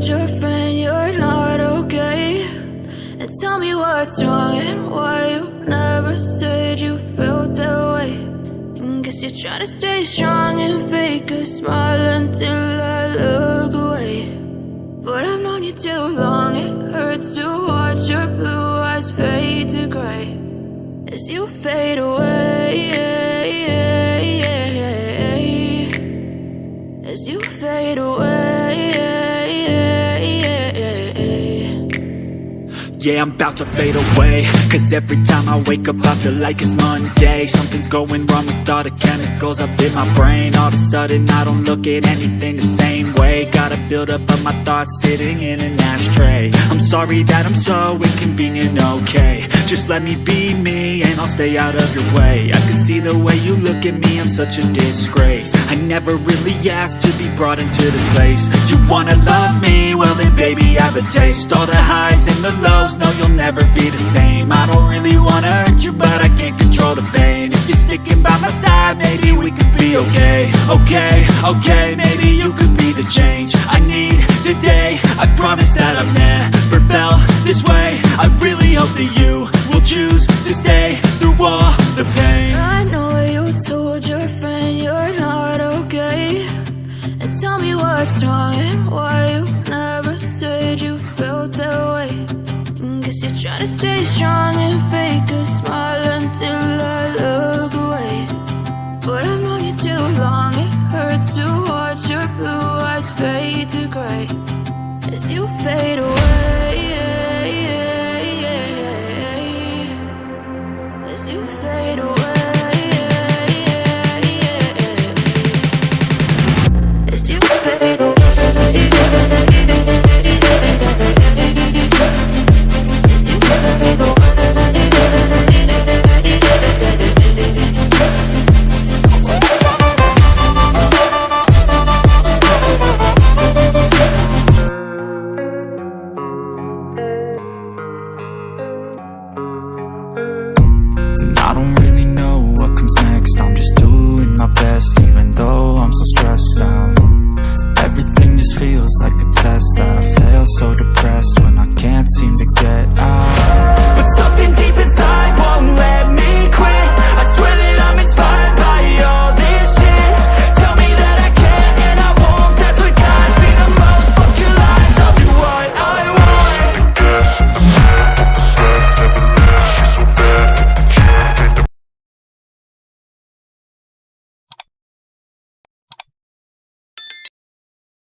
told your friend you're not okay? And tell me what's wrong and why you never said you felt that way. And guess you're trying to stay strong and fake a smile until I look away. But I've known you too long, it hurts to watch your blue eyes fade to gray as you fade away, as you fade away. Yeah, I'm about to fade away, cause every time I wake up I feel like it's Monday. Something's going wrong with all the chemicals up in my brain. All of a sudden I don't look at anything the same way. Got a buildup of my thoughts sitting in an ashtray. I'm sorry that I'm so inconvenient, okay? Just let me be me and I'll stay out of your way. I can see the way you look at me, I'm such a disgrace. I never really asked to be brought into this place. You wanna love me? Well then baby I have a taste. All the highs and the lows, no you'll never be the same. I don't really wanna hurt you but I can't control the pain. If you're sticking by my side maybe we could be okay. Okay, maybe you could be the change I need today. I promise that I've never felt this way. I really hope that you will choose to stay through all the pain. I know you told your friend you're not okay. And tell me what's wrong and why you never said you felt that way. And guess you're trying to stay strong and fake a smile until I look away. But I've known you too long, it hurts to watch your blue eyes fade to gray as you fade away, as you fade away, as you fade